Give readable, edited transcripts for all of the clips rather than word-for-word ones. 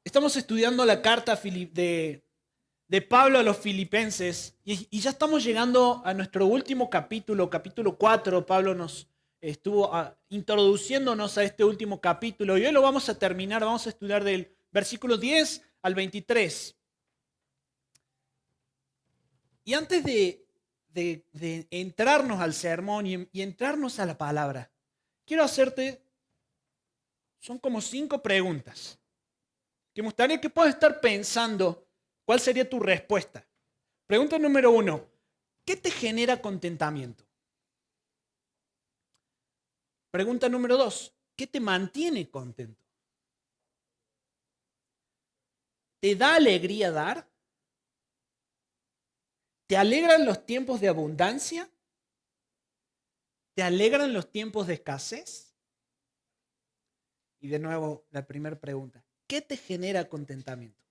Estamos estudiando la carta de Pablo a los filipenses y ya estamos llegando a nuestro último capítulo, capítulo 4. Pablo nos estuvo introduciéndonos a este último capítulo y hoy lo vamos a terminar, vamos a estudiar del versículo 10 al 23. Y antes de entrarnos al sermón y entrarnos a la palabra, quiero hacerte, son como 5 preguntas que me gustaría que puedas estar pensando cuál sería tu respuesta. Pregunta número 1, ¿qué te genera contentamiento? Pregunta número 2, ¿qué te mantiene contento? ¿Te da alegría dar? ¿Te alegran los tiempos de abundancia? ¿Te alegran los tiempos de escasez? Y de nuevo, la primera pregunta, ¿qué te genera contentamiento?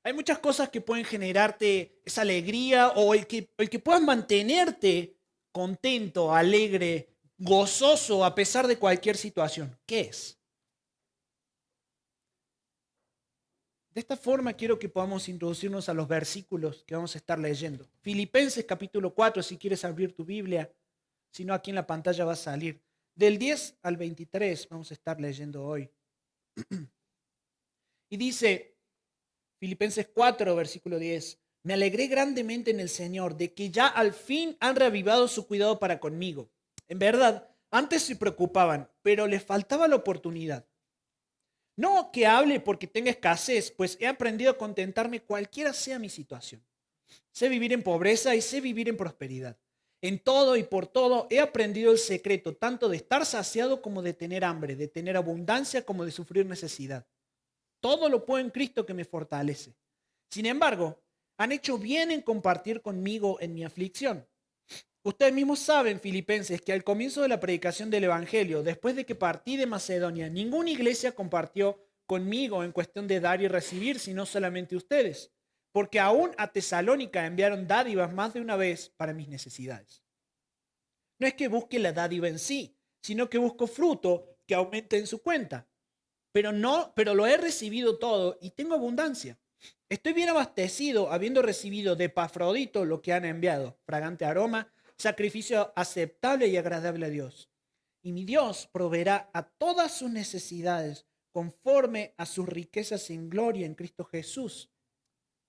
Hay muchas cosas que pueden generarte esa alegría o el que puedas mantenerte contento, alegre, gozoso a pesar de cualquier situación. ¿Qué es? De esta forma quiero que podamos introducirnos a los versículos que vamos a estar leyendo. Filipenses capítulo 4, si quieres abrir tu Biblia, si no aquí en la pantalla va a salir. Del 10 al 23 vamos a estar leyendo hoy. Y dice Filipenses 4, versículo 10, me alegré grandemente en el Señor de que ya al fin han reavivado su cuidado para conmigo. En verdad, antes se preocupaban, pero les faltaba la oportunidad. No que hable porque tenga escasez, pues he aprendido a contentarme cualquiera sea mi situación. Sé vivir en pobreza y sé vivir en prosperidad. En todo y por todo he aprendido el secreto, tanto de estar saciado como de tener hambre, de tener abundancia como de sufrir necesidad. Todo lo puedo en Cristo que me fortalece. Sin embargo, han hecho bien en compartir conmigo en mi aflicción. Ustedes mismos saben, filipenses, que al comienzo de la predicación del Evangelio, después de que partí de Macedonia, ninguna iglesia compartió conmigo en cuestión de dar y recibir, sino solamente ustedes, porque aún a Tesalónica enviaron dádivas más de una vez para mis necesidades. No es que busque la dádiva en sí, sino que busco fruto que aumente en su cuenta. Pero lo he recibido todo y tengo abundancia. Estoy bien abastecido, habiendo recibido de Epafrodito lo que han enviado, fragante aroma, sacrificio aceptable y agradable a Dios. Y mi Dios proveerá a todas sus necesidades conforme a sus riquezas en gloria en Cristo Jesús.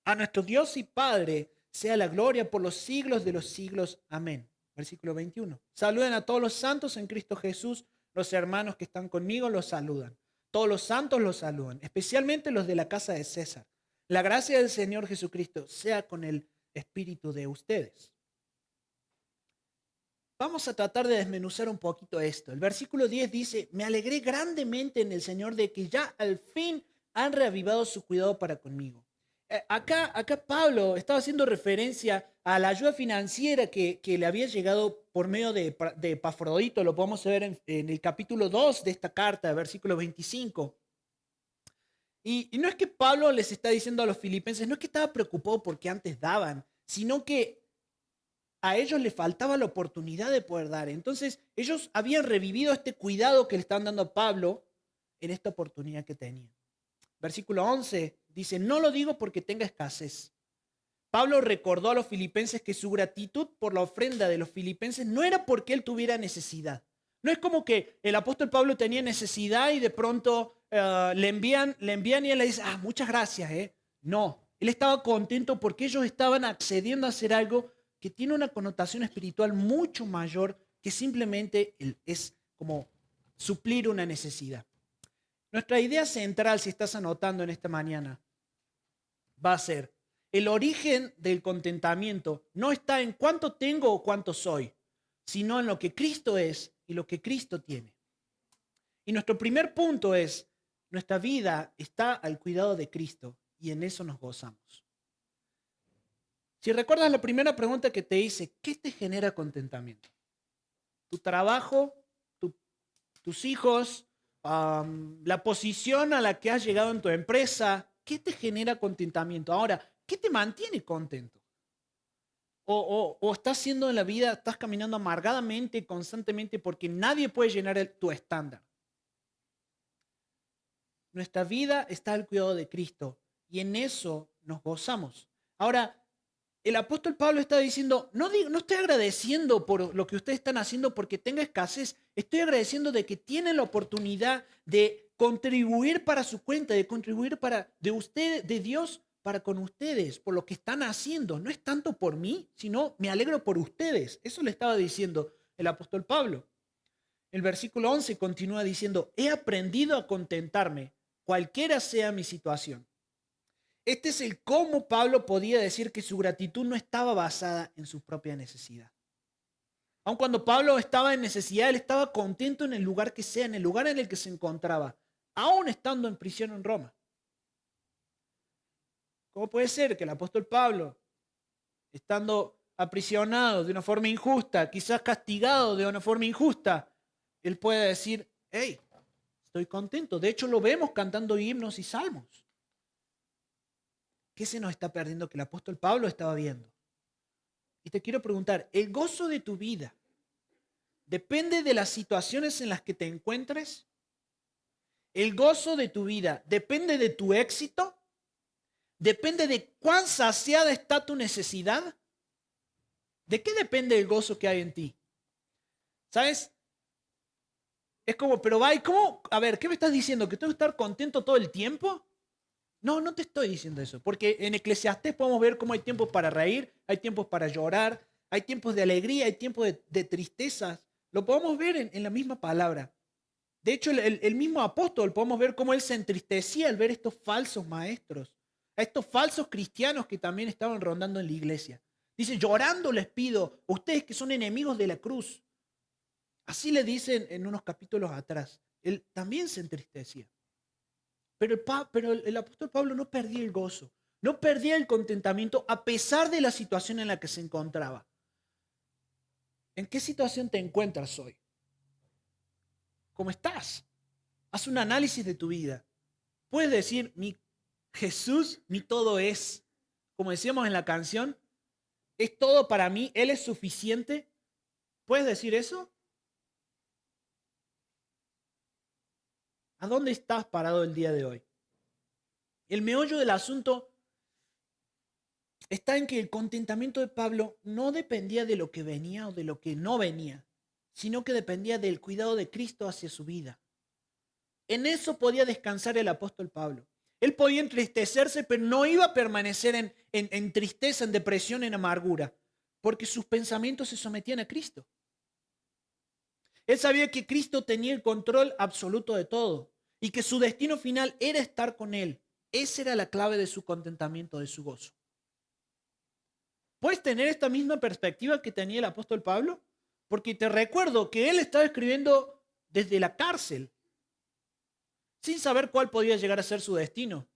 A nuestro Dios y Padre sea la gloria por los siglos de los siglos. Amén. Versículo 21. Saluden a todos los santos en Cristo Jesús. Los hermanos que están conmigo los saludan. Todos los santos los saludan, especialmente los de la casa de César. La gracia del Señor Jesucristo sea con el espíritu de ustedes. Vamos a tratar de desmenuzar un poquito esto. El versículo 10 dice, me alegré grandemente en el Señor de que ya al fin han reavivado su cuidado para conmigo. Acá Pablo estaba haciendo referencia a la ayuda financiera que le había llegado por medio de Epafrodito. Lo podemos ver en el capítulo 2 de esta carta, versículo 25. Y no es que Pablo les está diciendo a los filipenses, no es que estaba preocupado porque antes daban, sino que a ellos les faltaba la oportunidad de poder dar. Entonces ellos habían revivido este cuidado que le estaban dando a Pablo en esta oportunidad que tenían. Versículo 11 dice, no lo digo porque tenga escasez. Pablo recordó a los filipenses que su gratitud por la ofrenda de los filipenses no era porque él tuviera necesidad. No es como que el apóstol Pablo tenía necesidad y de pronto le envían y él le dice, muchas gracias. No, él estaba contento porque ellos estaban accediendo a hacer algo que tiene una connotación espiritual mucho mayor que simplemente es como suplir una necesidad. Nuestra idea central, si estás anotando en esta mañana, va a ser, el origen del contentamiento no está en cuánto tengo o cuánto soy, sino en lo que Cristo es y lo que Cristo tiene. Y nuestro primer punto es, nuestra vida está al cuidado de Cristo y en eso nos gozamos. Si recuerdas la primera pregunta que te hice, ¿qué te genera contentamiento? ¿Tu trabajo? ¿Tus hijos? ¿La posición a la que has llegado en tu empresa? ¿Qué te genera contentamiento? Ahora, ¿qué te mantiene contento? O estás siendo en la vida, estás caminando amargadamente, constantemente, porque nadie puede llenar tu estándar. nuestra vida está al cuidado de Cristo y en eso nos gozamos. Ahora, el apóstol Pablo está diciendo, no estoy agradeciendo por lo que ustedes están haciendo porque tenga escasez, estoy agradeciendo de que tienen la oportunidad de contribuir para su cuenta, de contribuir de ustedes, de Dios para con ustedes, por lo que están haciendo. No es tanto por mí, sino me alegro por ustedes. Eso le estaba diciendo el apóstol Pablo. El versículo 11 continúa diciendo, he aprendido a contentarme, cualquiera sea mi situación. Este es el cómo Pablo podía decir que su gratitud no estaba basada en su propia necesidad. Aun cuando Pablo estaba en necesidad, él estaba contento en el lugar que sea, en el lugar en el que se encontraba, aún estando en prisión en Roma. ¿Cómo puede ser que el apóstol Pablo, estando aprisionado de una forma injusta, quizás castigado de una forma injusta, él pueda decir, hey, estoy contento? De hecho, lo vemos cantando himnos y salmos. ¿Qué se nos está perdiendo que el apóstol Pablo estaba viendo? Y te quiero preguntar, ¿el gozo de tu vida depende de las situaciones en las que te encuentres? ¿El gozo de tu vida depende de tu éxito? ¿Depende de cuán saciada está tu necesidad? ¿De qué depende el gozo que hay en ti? ¿Sabes? Es como, pero va, ¿cómo? A ver, ¿qué me estás diciendo? ¿Que tengo que estar contento todo el tiempo? No, no te estoy diciendo eso, porque en Eclesiastés podemos ver cómo hay tiempos para reír, hay tiempos para llorar, hay tiempos de alegría, hay tiempos de tristezas. Lo podemos ver en la misma palabra. De hecho, el mismo apóstol podemos ver cómo él se entristecía al ver estos falsos maestros, a estos falsos cristianos que también estaban rondando en la iglesia. Dice, llorando les pido, ustedes que son enemigos de la cruz. Así le dicen en unos capítulos atrás. Él también se entristecía. Pero el apóstol Pablo no perdía el gozo, no perdía el contentamiento a pesar de la situación en la que se encontraba. ¿En qué situación te encuentras hoy? ¿Cómo estás? Haz un análisis de tu vida. Puedes decir, mi Jesús, mi todo es. Como decíamos en la canción, es todo para mí, Él es suficiente. ¿Puedes decir eso? ¿A dónde estás parado el día de hoy? El meollo del asunto está en que el contentamiento de Pablo no dependía de lo que venía o de lo que no venía, sino que dependía del cuidado de Cristo hacia su vida. En eso podía descansar el apóstol Pablo. Él podía entristecerse, pero no iba a permanecer en tristeza, en depresión, en amargura, porque sus pensamientos se sometían a Cristo. Él sabía que Cristo tenía el control absoluto de todo y que su destino final era estar con Él. Esa era la clave de su contentamiento, de su gozo. ¿Puedes tener esta misma perspectiva que tenía el apóstol Pablo? Porque te recuerdo que él estaba escribiendo desde la cárcel, sin saber cuál podía llegar a ser su destino.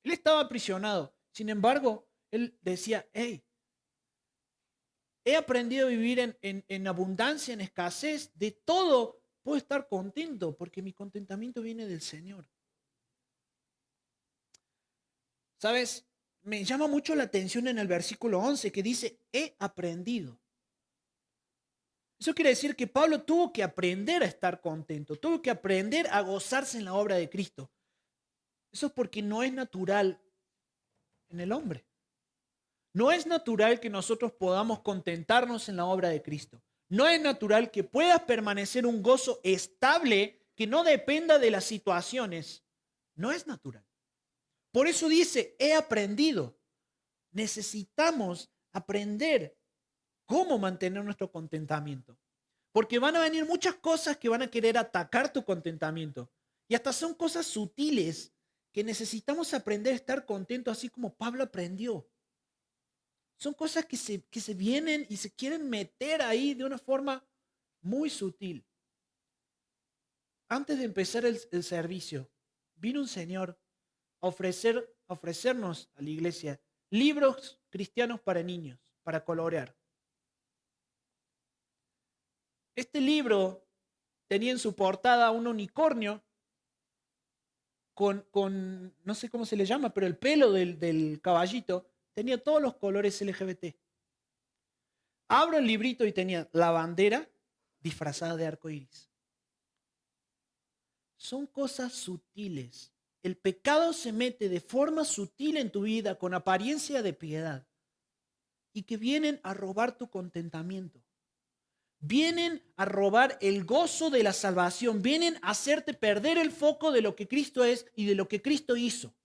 Él estaba aprisionado. Sin embargo, él decía, hey, he aprendido a vivir en abundancia, en escasez, de todo puedo estar contento, porque mi contentamiento viene del Señor. ¿Sabes? Me llama mucho la atención en el versículo 11 que dice, he aprendido. Eso quiere decir que Pablo tuvo que aprender a estar contento, tuvo que aprender a gozarse en la obra de Cristo. Eso es porque no es natural en el hombre. No es natural que nosotros podamos contentarnos en la obra de Cristo. No es natural que pueda permanecer un gozo estable que no dependa de las situaciones. No es natural. Por eso dice, he aprendido. Necesitamos aprender cómo mantener nuestro contentamiento. Porque van a venir muchas cosas que van a querer atacar tu contentamiento. Y hasta son cosas sutiles que necesitamos aprender a estar contentos así como Pablo aprendió. Son cosas que se vienen y se quieren meter ahí de una forma muy sutil. Antes de empezar el servicio, vino un señor a ofrecernos a la iglesia libros cristianos para niños, para colorear. Este libro tenía en su portada un unicornio con no sé cómo se le llama, pero el pelo del caballito tenía todos los colores LGBT. Abro el librito y tenía la bandera disfrazada de arco iris. Son cosas sutiles el pecado se mete de forma sutil en tu vida con apariencia de piedad y que vienen a robar tu contentamiento. Vienen a robar el gozo de la salvación, vienen a hacerte perder el foco de lo que Cristo es y de lo que Cristo hizo.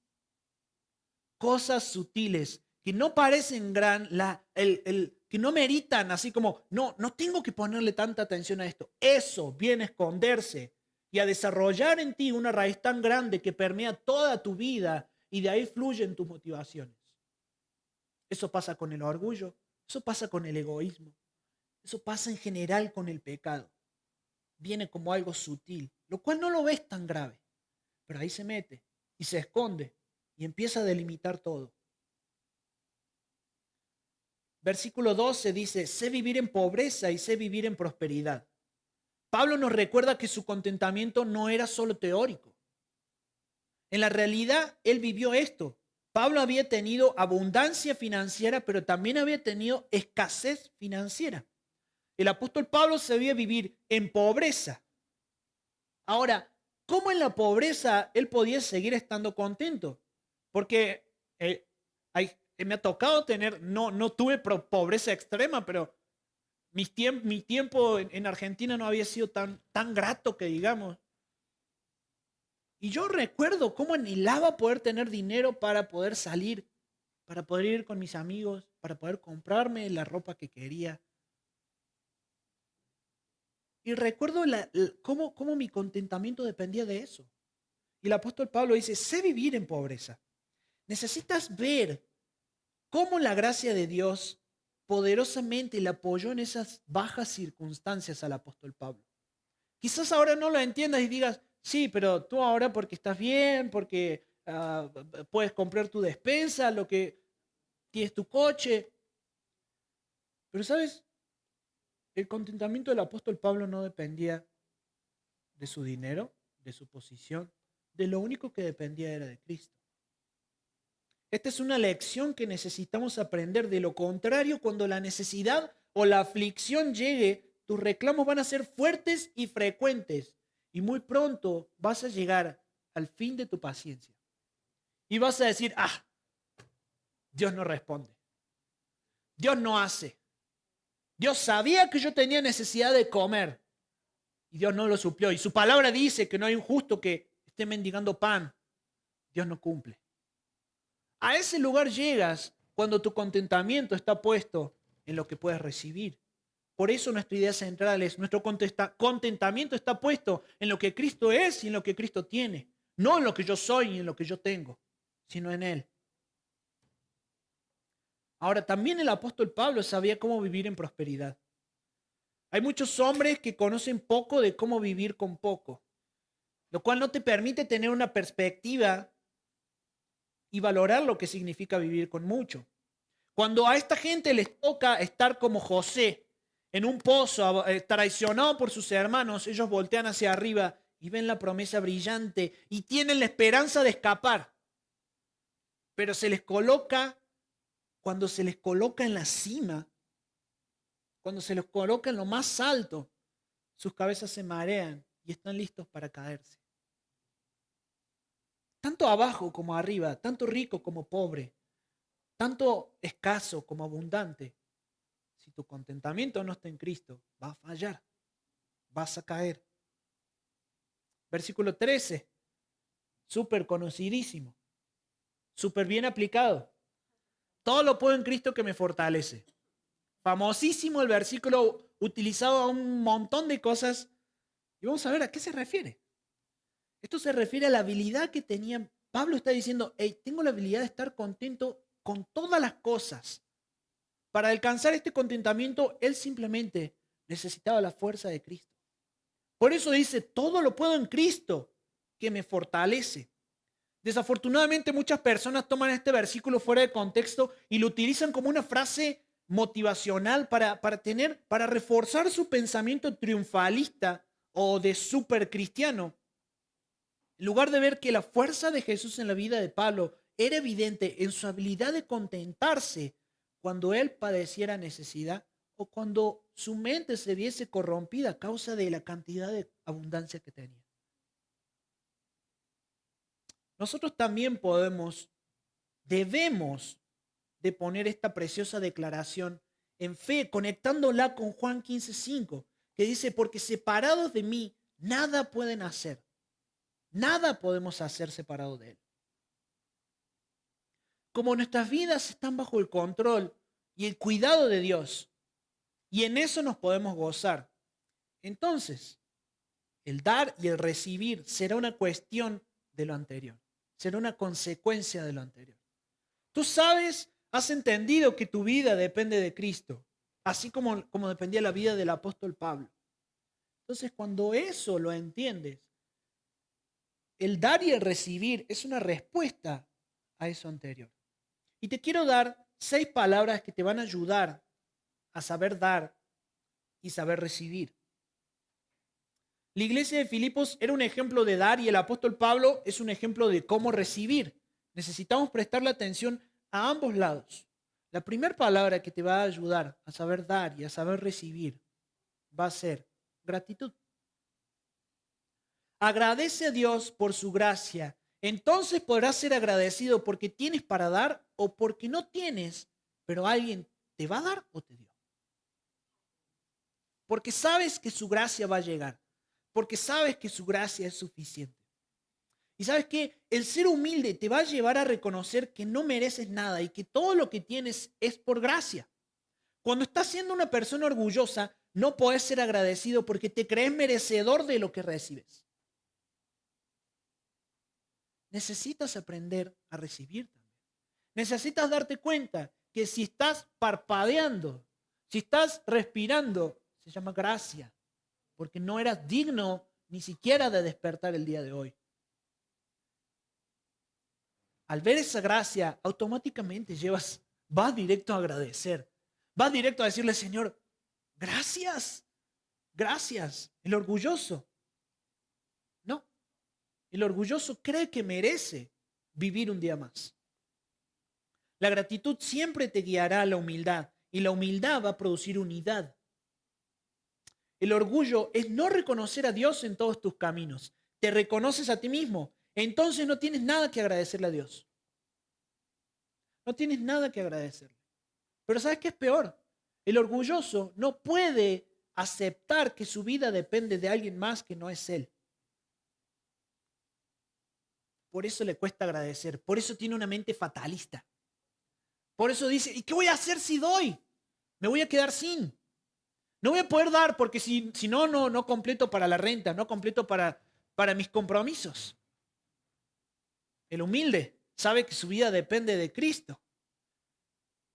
Cosas sutiles que no parecen que no meritan, así como, no tengo que ponerle tanta atención a esto. Eso viene a esconderse y a desarrollar en ti una raíz tan grande que permea toda tu vida y de ahí fluyen tus motivaciones. Eso pasa con el orgullo, eso pasa con el egoísmo, eso pasa en general con el pecado. Viene como algo sutil, lo cual no lo ves tan grave, pero ahí se mete y se esconde y empieza a delimitar todo. Versículo 12 dice, sé vivir en pobreza y sé vivir en prosperidad. Pablo nos recuerda que su contentamiento no era solo teórico. En la realidad, él vivió esto. Pablo había tenido abundancia financiera, pero también había tenido escasez financiera. El apóstol Pablo sabía vivir en pobreza. Ahora, ¿cómo en la pobreza él podía seguir estando contento? Porque me ha tocado tener, no tuve pobreza extrema, pero mi tiempo en Argentina no había sido tan grato que digamos. Y yo recuerdo cómo anhelaba poder tener dinero para poder salir, para poder ir con mis amigos, para poder comprarme la ropa que quería. Y recuerdo cómo mi contentamiento dependía de eso. Y el apóstol Pablo dice, sé vivir en pobreza. Necesitas ver cómo la gracia de Dios poderosamente le apoyó en esas bajas circunstancias al apóstol Pablo. Quizás ahora no lo entiendas y digas, sí, pero tú ahora porque estás bien, porque puedes comprar tu despensa, lo que tienes tu coche. Pero sabes, el contentamiento del apóstol Pablo no dependía de su dinero, de su posición, de lo único que dependía era de Cristo. Esta es una lección que necesitamos aprender. De lo contrario, cuando la necesidad o la aflicción llegue, tus reclamos van a ser fuertes y frecuentes. Y muy pronto vas a llegar al fin de tu paciencia. Y vas a decir, Dios no responde. Dios no hace. Dios sabía que yo tenía necesidad de comer. Y Dios no lo suplió. Y su palabra dice que no hay un justo que esté mendigando pan. Dios no cumple. A ese lugar llegas cuando tu contentamiento está puesto en lo que puedes recibir. Por eso nuestra idea central es, nuestro contentamiento está puesto en lo que Cristo es y en lo que Cristo tiene. No en lo que yo soy y en lo que yo tengo, sino en Él. Ahora, también el apóstol Pablo sabía cómo vivir en prosperidad. Hay muchos hombres que conocen poco de cómo vivir con poco, lo cual no te permite tener una perspectiva y valorar lo que significa vivir con mucho. Cuando a esta gente les toca estar como José en un pozo, traicionado por sus hermanos, ellos voltean hacia arriba y ven la promesa brillante y tienen la esperanza de escapar. Pero cuando se les coloca en la cima, cuando se les coloca en lo más alto, sus cabezas se marean y están listos para caerse. Tanto abajo como arriba, tanto rico como pobre, tanto escaso como abundante. Si tu contentamiento no está en Cristo, va a fallar, vas a caer. Versículo 13, súper conocidísimo, súper bien aplicado. Todo lo puedo en Cristo que me fortalece. Famosísimo el versículo utilizado a un montón de cosas. Y vamos a ver a qué se refiere. Esto se refiere a la habilidad que tenía. Pablo está diciendo, hey, tengo la habilidad de estar contento con todas las cosas. Para alcanzar este contentamiento, él simplemente necesitaba la fuerza de Cristo. Por eso dice, todo lo puedo en Cristo que me fortalece. Desafortunadamente muchas personas toman este versículo fuera de contexto y lo utilizan como una frase motivacional para reforzar su pensamiento triunfalista o de super cristiano. En lugar de ver que la fuerza de Jesús en la vida de Pablo era evidente en su habilidad de contentarse cuando él padeciera necesidad o cuando su mente se viese corrompida a causa de la cantidad de abundancia que tenía. nosotros también debemos de poner esta preciosa declaración en fe, conectándola con Juan 15:5, que dice, porque separados de mí, nada pueden hacer. Nada podemos hacer separado de Él. Como nuestras vidas están bajo el control y el cuidado de Dios, y en eso nos podemos gozar, entonces el dar y el recibir será una cuestión de lo anterior, será una consecuencia de lo anterior. Tú sabes, has entendido que tu vida depende de Cristo, así como dependía la vida del apóstol Pablo. Entonces, cuando eso lo entiendes, el dar y el recibir es una respuesta a eso anterior. Y te quiero dar 6 palabras que te van a ayudar a saber dar y saber recibir. La iglesia de Filipos era un ejemplo de dar y el apóstol Pablo es un ejemplo de cómo recibir. Necesitamos prestarle atención a ambos lados. La primera palabra que te va a ayudar a saber dar y a saber recibir va a ser gratitud. Agradece a Dios por su gracia. Entonces podrás ser agradecido porque tienes para dar o porque no tienes, pero alguien te va a dar o te dio. Porque sabes que su gracia va a llegar. Porque sabes que su gracia es suficiente. Y sabes que el ser humilde te va a llevar a reconocer que no mereces nada y que todo lo que tienes es por gracia. Cuando estás siendo una persona orgullosa, no puedes ser agradecido porque te crees merecedor de lo que recibes. Necesitas aprender a recibir también. Necesitas darte cuenta que si estás parpadeando, si estás respirando, se llama gracia, porque no eras digno ni siquiera de despertar el día de hoy. Al ver esa gracia, automáticamente vas directo a agradecer. Vas directo a decirle, Señor, gracias, gracias. El orgulloso, no. El orgulloso cree que merece vivir un día más. La gratitud siempre te guiará a la humildad y la humildad va a producir unidad. El orgullo es no reconocer a Dios en todos tus caminos. Te reconoces a ti mismo, entonces no tienes nada que agradecerle a Dios. No tienes nada que agradecerle. Pero ¿sabes qué es peor? El orgulloso no puede aceptar que su vida depende de alguien más que no es él. Por eso le cuesta agradecer. Por eso tiene una mente fatalista. Por eso dice, ¿y qué voy a hacer si doy? Me voy a quedar sin. No voy a poder dar porque si no completo para la renta, no completo para mis compromisos. El humilde sabe que su vida depende de Cristo.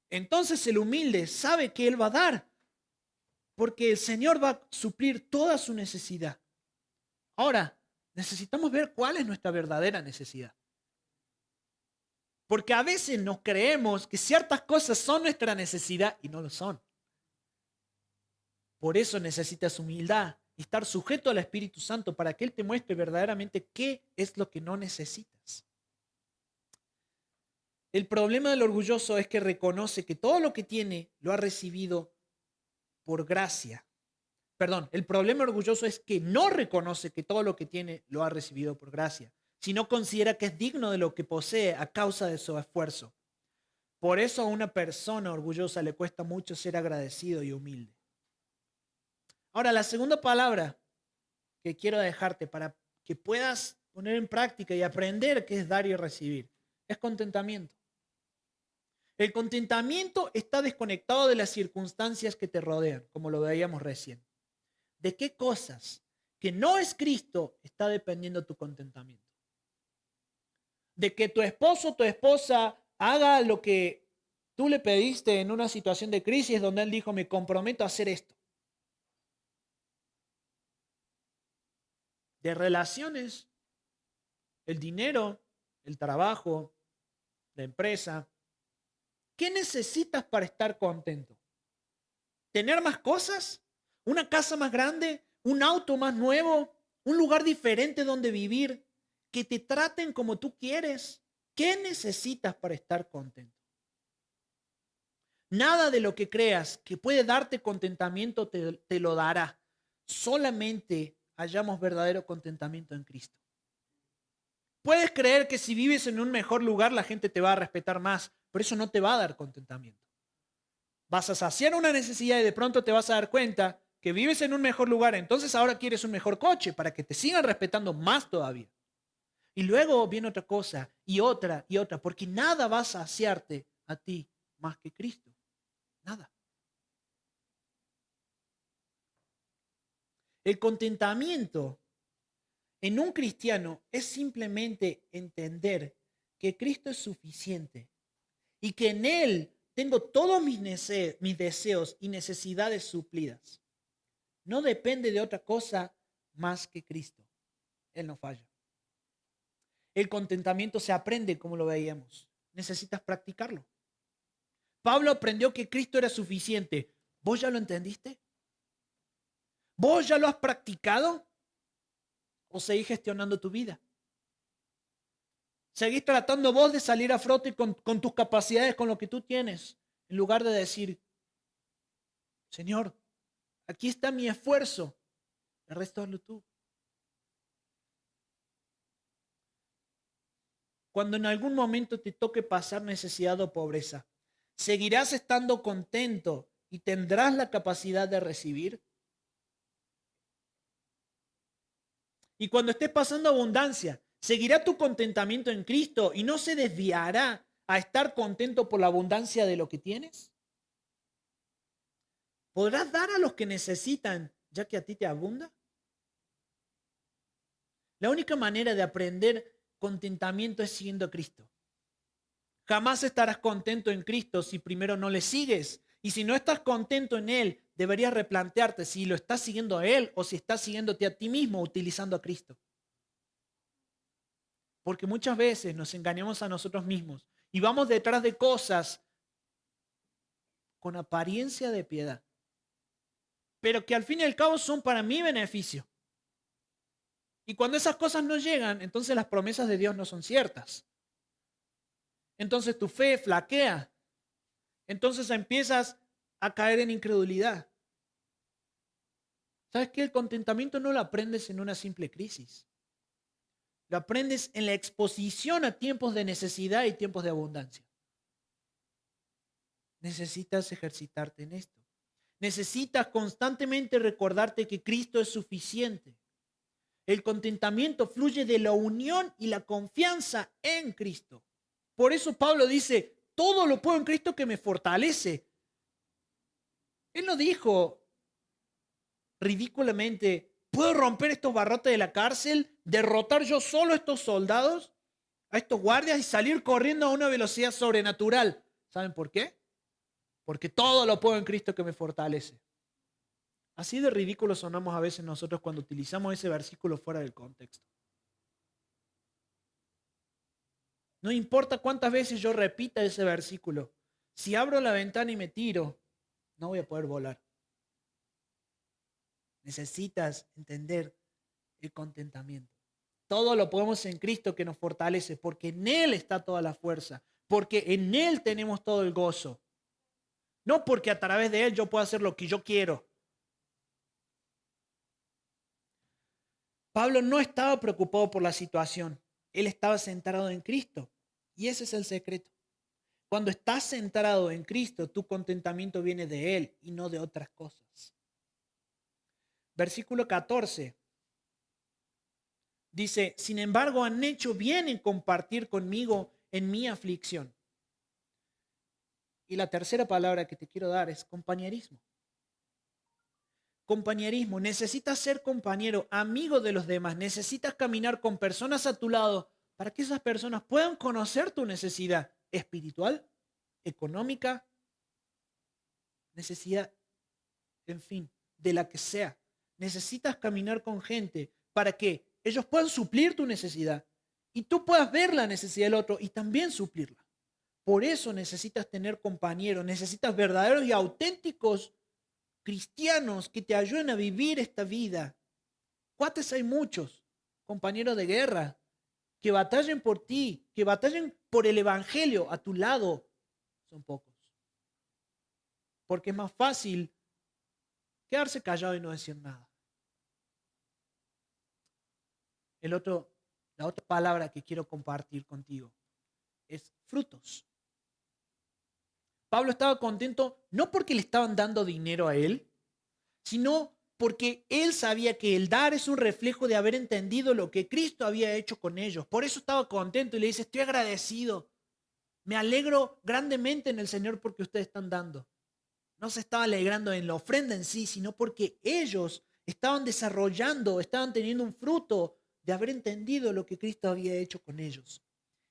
Entonces el humilde sabe que Él va a dar porque el Señor va a suplir toda su necesidad. Ahora, necesitamos ver cuál es nuestra verdadera necesidad. Porque a veces nos creemos que ciertas cosas son nuestra necesidad y no lo son. Por eso necesitas humildad y estar sujeto al Espíritu Santo para que Él te muestre verdaderamente qué es lo que no necesitas. El problema del orgulloso es que reconoce que todo lo que tiene lo ha recibido por gracia. Perdón, el problema orgulloso es que no reconoce que todo lo que tiene lo ha recibido por gracia, sino considera que es digno de lo que posee a causa de su esfuerzo. Por eso a una persona orgullosa le cuesta mucho ser agradecido y humilde. Ahora, la segunda palabra que quiero dejarte para que puedas poner en práctica y aprender qué es dar y recibir es contentamiento. El contentamiento está desconectado de las circunstancias que te rodean, como lo veíamos recién. ¿De qué cosas que no es Cristo está dependiendo tu contentamiento? De que tu esposo o tu esposa haga lo que tú le pediste en una situación de crisis donde él dijo, me comprometo a hacer esto. De relaciones, el dinero, el trabajo, la empresa. ¿Qué necesitas para estar contento? ¿Tener más cosas? ¿Una casa más grande? ¿Un auto más nuevo? ¿Un lugar diferente donde vivir? ¿Que te traten como tú quieres? ¿Qué necesitas para estar contento? Nada de lo que creas que puede darte contentamiento te lo dará. Solamente hallamos verdadero contentamiento en Cristo. Puedes creer que si vives en un mejor lugar la gente te va a respetar más, pero eso no te va a dar contentamiento. Vas a saciar una necesidad y de pronto te vas a dar cuenta que vives en un mejor lugar, entonces ahora quieres un mejor coche para que te sigan respetando más todavía. Y luego viene otra cosa y otra, porque nada va a saciarte a ti más que Cristo. Nada. El contentamiento en un cristiano es simplemente entender que Cristo es suficiente y que en Él tengo todos mis deseos y necesidades suplidas. No depende de otra cosa más que Cristo. Él no falla. El contentamiento se aprende, como lo veíamos. Necesitas practicarlo. Pablo aprendió que Cristo era suficiente. ¿Vos ya lo entendiste? ¿Vos ya lo has practicado? ¿O seguís gestionando tu vida? ¿Seguís tratando vos de salir a flote con tus capacidades, con lo que tú tienes? En lugar de decir, Señor, aquí está mi esfuerzo. El resto hazlo tú. Cuando en algún momento te toque pasar necesidad o pobreza, ¿seguirás estando contento y tendrás la capacidad de recibir? Y cuando estés pasando abundancia, ¿seguirá tu contentamiento en Cristo y no se desviará a estar contento por la abundancia de lo que tienes? ¿Podrás dar a los que necesitan ya que a ti te abunda? La única manera de aprender contentamiento es siguiendo a Cristo. Jamás estarás contento en Cristo si primero no le sigues. Y si no estás contento en Él, deberías replantearte si lo estás siguiendo a Él o si estás siguiéndote a ti mismo utilizando a Cristo. Porque muchas veces nos engañamos a nosotros mismos y vamos detrás de cosas con apariencia de piedad, pero que al fin y al cabo son para mi beneficio. Y cuando esas cosas no llegan, entonces las promesas de Dios no son ciertas. Entonces tu fe flaquea. Entonces empiezas a caer en incredulidad. ¿Sabes qué? El contentamiento no lo aprendes en una simple crisis. Lo aprendes en la exposición a tiempos de necesidad y tiempos de abundancia. Necesitas ejercitarte en esto. Necesitas constantemente recordarte que Cristo es suficiente. El contentamiento fluye de la unión y la confianza en Cristo. Por eso Pablo dice, todo lo puedo en Cristo que me fortalece. Él no dijo ridículamente, ¿puedo romper estos barrotes de la cárcel? ¿Derrotar yo solo a estos soldados? ¿A estos guardias? Y salir corriendo a una velocidad sobrenatural. ¿Saben por qué? Porque todo lo puedo en Cristo que me fortalece. Así de ridículos sonamos a veces nosotros cuando utilizamos ese versículo fuera del contexto. No importa cuántas veces yo repita ese versículo. Si abro la ventana y me tiro, no voy a poder volar. Necesitas entender el contentamiento. Todo lo podemos en Cristo que nos fortalece, porque en Él está toda la fuerza, porque en Él tenemos todo el gozo. No porque a través de Él yo pueda hacer lo que yo quiero. Pablo no estaba preocupado por la situación. Él estaba centrado en Cristo. Y ese es el secreto. Cuando estás centrado en Cristo, tu contentamiento viene de Él y no de otras cosas. Versículo 14 dice, sin embargo, han hecho bien en compartir conmigo en mi aflicción. Y la tercera palabra que te quiero dar es compañerismo. Compañerismo, necesitas ser compañero, amigo de los demás, necesitas caminar con personas a tu lado para que esas personas puedan conocer tu necesidad espiritual, económica, necesidad, en fin, de la que sea. Necesitas caminar con gente para que ellos puedan suplir tu necesidad y tú puedas ver la necesidad del otro y también suplirla. Por eso necesitas tener compañeros, necesitas verdaderos y auténticos cristianos que te ayuden a vivir esta vida. Cuates hay muchos, compañeros de guerra, que batallen por ti, que batallen por el evangelio a tu lado. Son pocos. Porque es más fácil quedarse callado y no decir nada. El otro La otra palabra que quiero compartir contigo es frutos. Pablo estaba contento no porque le estaban dando dinero a él, sino porque él sabía que el dar es un reflejo de haber entendido lo que Cristo había hecho con ellos. Por eso estaba contento y le dice, estoy agradecido. Me alegro grandemente en el Señor porque ustedes están dando. No se estaba alegrando en la ofrenda en sí, sino porque ellos estaban desarrollando, estaban teniendo un fruto de haber entendido lo que Cristo había hecho con ellos.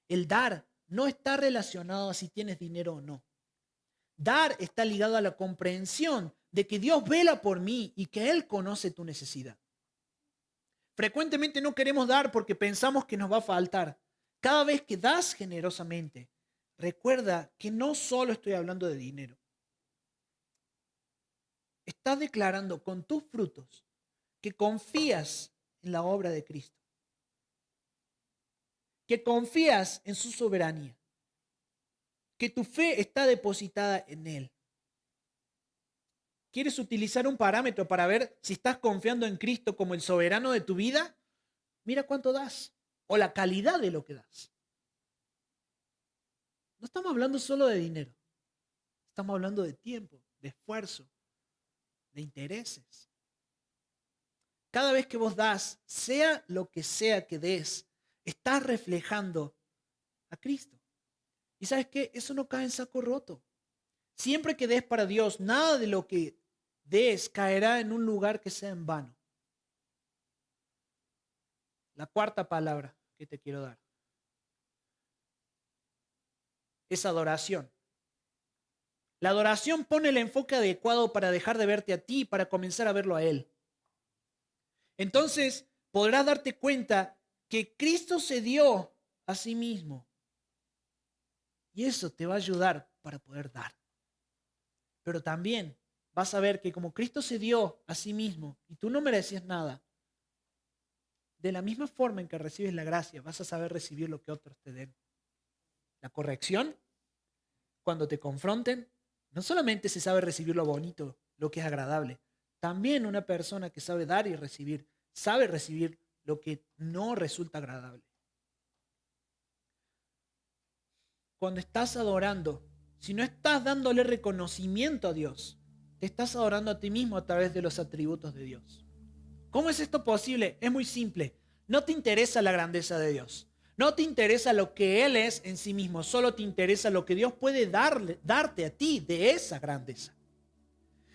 El dar no está relacionado a si tienes dinero o no. Dar está ligado a la comprensión de que Dios vela por mí y que Él conoce tu necesidad. Frecuentemente no queremos dar porque pensamos que nos va a faltar. Cada vez que das generosamente, recuerda que no solo estoy hablando de dinero. Estás declarando con tus frutos que confías en la obra de Cristo, que confías en su soberanía, que tu fe está depositada en Él. ¿Quieres utilizar un parámetro para ver si estás confiando en Cristo como el soberano de tu vida? Mira cuánto das o la calidad de lo que das. No estamos hablando solo de dinero. Estamos hablando de tiempo, de esfuerzo, de intereses. Cada vez que vos das, sea lo que sea que des, estás reflejando a Cristo. ¿Y sabes qué? Eso no cae en saco roto. Siempre que des para Dios, nada de lo que des caerá en un lugar que sea en vano. La cuarta palabra que te quiero dar es adoración. La adoración pone el enfoque adecuado para dejar de verte a ti y para comenzar a verlo a Él. Entonces podrás darte cuenta que Cristo se dio a sí mismo. Y eso te va a ayudar para poder dar. Pero también vas a ver que como Cristo se dio a sí mismo y tú no merecías nada, de la misma forma en que recibes la gracia, vas a saber recibir lo que otros te den. La corrección, cuando te confronten, no solamente se sabe recibir lo bonito, lo que es agradable, también una persona que sabe dar y recibir, sabe recibir lo que no resulta agradable. Cuando estás adorando, si no estás dándole reconocimiento a Dios, te estás adorando a ti mismo a través de los atributos de Dios. ¿Cómo es esto posible? Es muy simple. No te interesa la grandeza de Dios. No te interesa lo que Él es en sí mismo. Solo te interesa lo que Dios puede darte a ti de esa grandeza.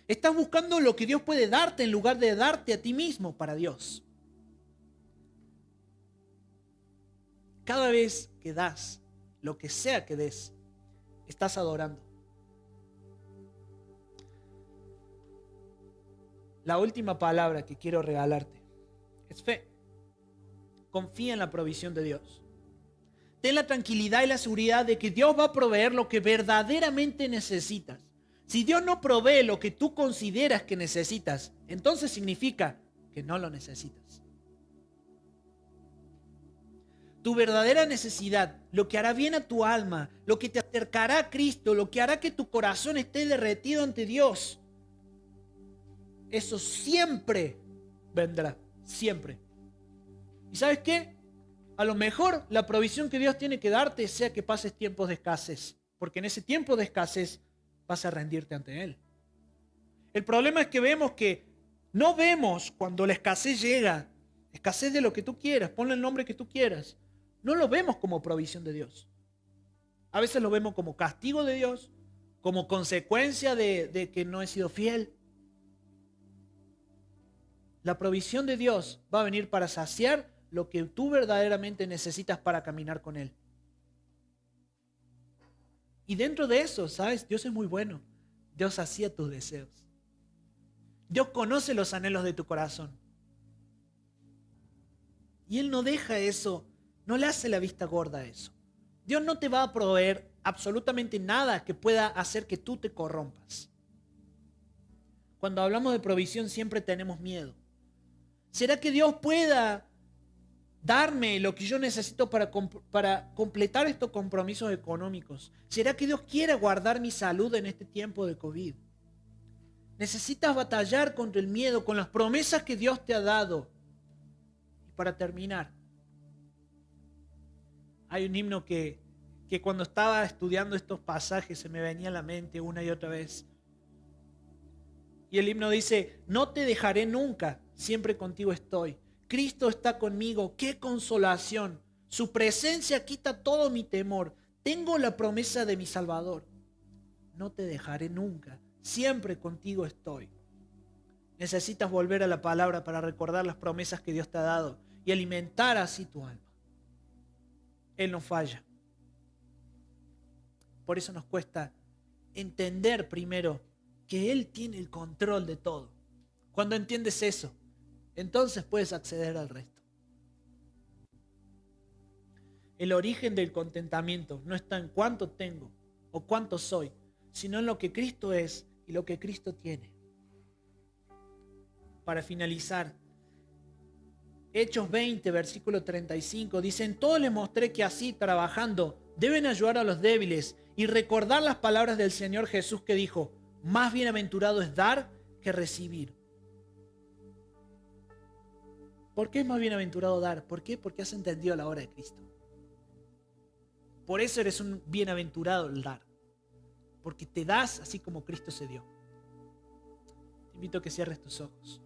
Estás buscando lo que Dios puede darte en lugar de darte a ti mismo para Dios. Cada vez que das, lo que sea que des, estás adorando. La última palabra que quiero regalarte es fe. Confía en la provisión de Dios. Ten la tranquilidad y la seguridad de que Dios va a proveer lo que verdaderamente necesitas. Si Dios no provee lo que tú consideras que necesitas, entonces significa que no lo necesitas. Tu verdadera necesidad, lo que hará bien a tu alma, lo que te acercará a Cristo, lo que hará que tu corazón esté derretido ante Dios, eso siempre vendrá, siempre. ¿Y sabes qué? A lo mejor la provisión que Dios tiene que darte sea que pases tiempos de escasez, porque en ese tiempo de escasez vas a rendirte ante Él. El problema es que no vemos cuando la escasez llega, escasez de lo que tú quieras, ponle el nombre que tú quieras, no lo vemos como provisión de Dios. A veces lo vemos como castigo de Dios, como consecuencia de que no he sido fiel. La provisión de Dios va a venir para saciar lo que tú verdaderamente necesitas para caminar con Él. Y dentro de eso, ¿sabes? Dios es muy bueno. Dios sacia tus deseos. Dios conoce los anhelos de tu corazón. Y Él no deja eso, no le hace la vista gorda a eso. Dios no te va a proveer absolutamente nada que pueda hacer que tú te corrompas. Cuando hablamos de provisión siempre tenemos miedo. ¿Será que Dios pueda darme lo que yo necesito para completar estos compromisos económicos? ¿Será que Dios quiere guardar mi salud en este tiempo de COVID? Necesitas batallar contra el miedo, con las promesas que Dios te ha dado. Y para terminar, Hay un himno que cuando estaba estudiando estos pasajes se me venía a la mente una y otra vez. Y el himno dice: no te dejaré nunca, siempre contigo estoy. Cristo está conmigo, qué consolación. Su presencia quita todo mi temor. Tengo la promesa de mi Salvador. No te dejaré nunca, siempre contigo estoy. Necesitas volver a la palabra para recordar las promesas que Dios te ha dado y alimentar así tu alma. Él no falla. Por eso nos cuesta entender primero que Él tiene el control de todo. Cuando entiendes eso, entonces puedes acceder al resto. El origen del contentamiento no está en cuánto tengo o cuánto soy, sino en lo que Cristo es y lo que Cristo tiene. Para finalizar, Hechos 20, versículo 35, dice: en todo les mostré que así, trabajando, deben ayudar a los débiles y recordar las palabras del Señor Jesús que dijo: más bienaventurado es dar que recibir. ¿Por qué es más bienaventurado dar? ¿Por qué? Porque has entendido la obra de Cristo. Por eso eres un bienaventurado al dar. Porque te das así como Cristo se dio. Te invito a que cierres tus ojos.